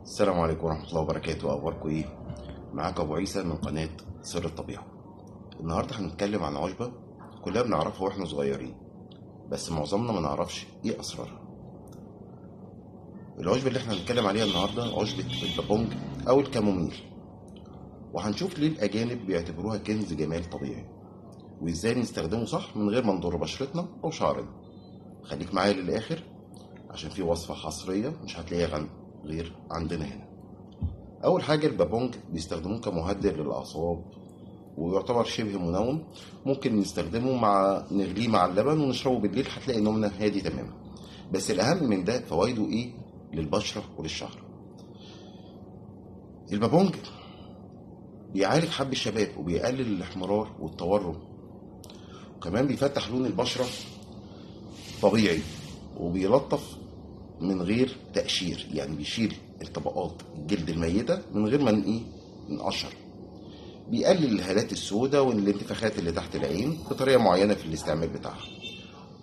السلام عليكم ورحمة الله وبركاته. أخباركم إيه؟ معاك أبو عيسى من قناة سر الطبيعة. النهاردة هنتكلم عن عشبة كلنا بنعرفها وإحنا صغيرين، بس معظمنا ما نعرفش إيه أسرارها. العشبة اللي إحنا هنتكلم عليها النهاردة عشبة البابونج أو الكاموميل، وهنشوف ليه الأجانب بيعتبروها كنز جمال طبيعي، وإزاي نستخدمه صح من غير ما نضر بشرتنا أو شعرنا. خليك معايا للآخر عشان في وصفة حصرية مش هتلاقيها غير عندنا هنا. اول حاجه البابونج بيستخدموه كمهدئ للاعصاب، ويعتبر شبه منوم. ممكن نستخدمه نغليه مع اللبن ونشربه بالليل، هتلاقي نومنا هادي تماما. بس الاهم من ده فوائده ايه للبشره وللشعر. البابونج بيعالج حب الشباب وبيقلل الاحمرار والتورم، وكمان بيفتح لون البشره طبيعي، وبيلطف من غير تقشير، يعني بيشيل الطبقات الجلد الميته من غير ما نقشر. بيقلل الهالات السوداء والانتفاخات اللي تحت العين بطريقه معينه في الاستعمال بتاعها.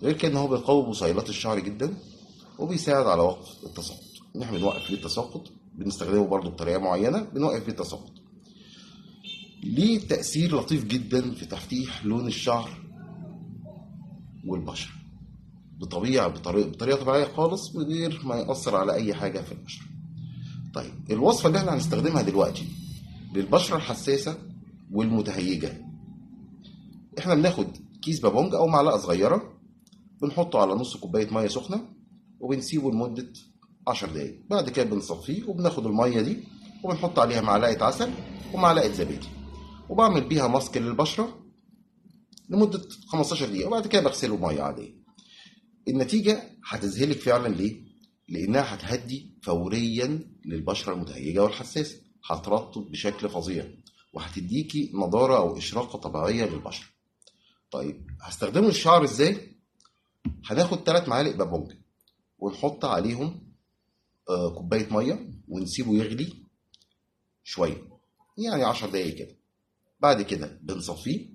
غير كده ان هو بيقوي بصيلات الشعر جدا، وبيساعد على وقف التساقط. ان احنا بنوقف ليه التساقط بنستخدمه برضو بطريقه معينه بنوقف ليه التساقط. ليه تاثير لطيف جدا في تفتيح لون الشعر والبشره بطريقه طبيعيه خالص، من غير ما ياثر على اي حاجه في البشره. طيب الوصفه اللي احنا هنستخدمها دلوقتي للبشره الحساسه والمتهيجه، احنا بناخد كيس بابونج او معلقه صغيره، بنحطه على نص كوبايه ميه سخنه وبنسيبه لمده 10 دقايق. بعد كده بنصفيه وبناخد الميه دي وبنحط عليها معلقه عسل ومعلقه زبادي، وبعمل بيها ماسك للبشره لمده 15 دقيقه، وبعد كده بغسله بميه عاديه. النتيجه هتذهلك فعلا. ليه؟ لانها هتهدي فوريا للبشره المتهيجه والحساسه، هترطب بشكل فظيع، وهتديكي نضاره او اشراقه طبيعيه للبشره. طيب هستخدمه الشعر ازاي؟ هناخد 3 معالق بابونج ونحط عليهم كوبايه ميه ونسيبه يغلي شويه، يعني 10 دقايق كده. بعد كده بنصفيه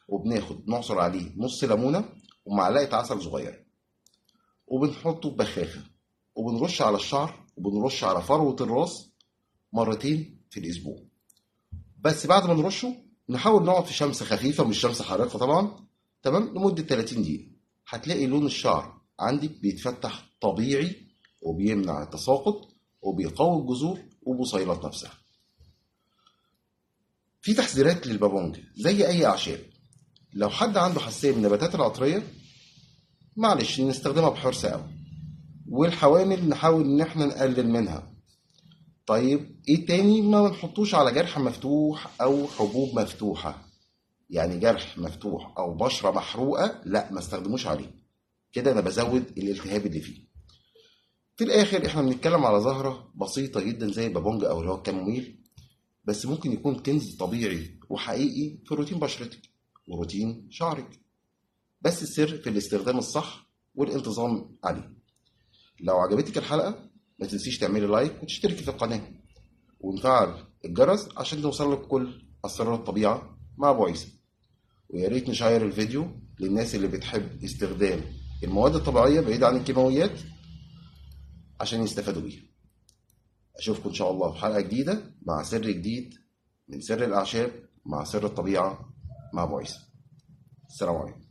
وبناخد نعصر عليه نص ليمونه ومعلقه عسل صغيره، وبنحطه في بخاخه، وبنرش على الشعر وبنرش على فروه الراس مرتين في الاسبوع. بس بعد ما نرشه نحاول نقعد في شمس خفيفه، مش شمس حارقه طبعا، تمام، لمده 30 دقيقه. هتلاقي لون الشعر عندك بيتفتح طبيعي، وبيمنع التساقط، وبيقوي الجذور وبصيلات نفسها. في تحذيرات للبابونج زي اي اعشاب. لو حد عنده حساسيه من النباتات العطريه، معلش نستخدمها بحرص قوي، والحوامل نحاول ان احنا نقلل منها. طيب ايه تاني؟ ما نحطوش على جرح مفتوح او حبوب مفتوحه، يعني جرح مفتوح او بشره محروقه لا ما استخدموش عليه، كده انا بزود الالتهاب اللي فيه. في الاخر احنا بنتكلم على زهره بسيطه جدا زي البابونج او اللي هو الكاموميل، بس ممكن يكون كنز طبيعي وحقيقي في روتين بشرتك وروتين شعرك. بس السر في الاستخدام الصح والانتظام عليه. لو عجبتك الحلقه ما تنسيش تعملي لايك وتشتركي في القناه ونفعل الجرس عشان توصلك كل اسرار الطبيعه مع ابو عيسى. ويا ريت نشير الفيديو للناس اللي بتحب استخدام المواد الطبيعيه بعيد عن الكيماويات عشان يستفادوا بيها. اشوفكم ان شاء الله في حلقه جديده مع سر جديد من سر الاعشاب مع سر الطبيعه مع ابو عيسى. السلام عليكم.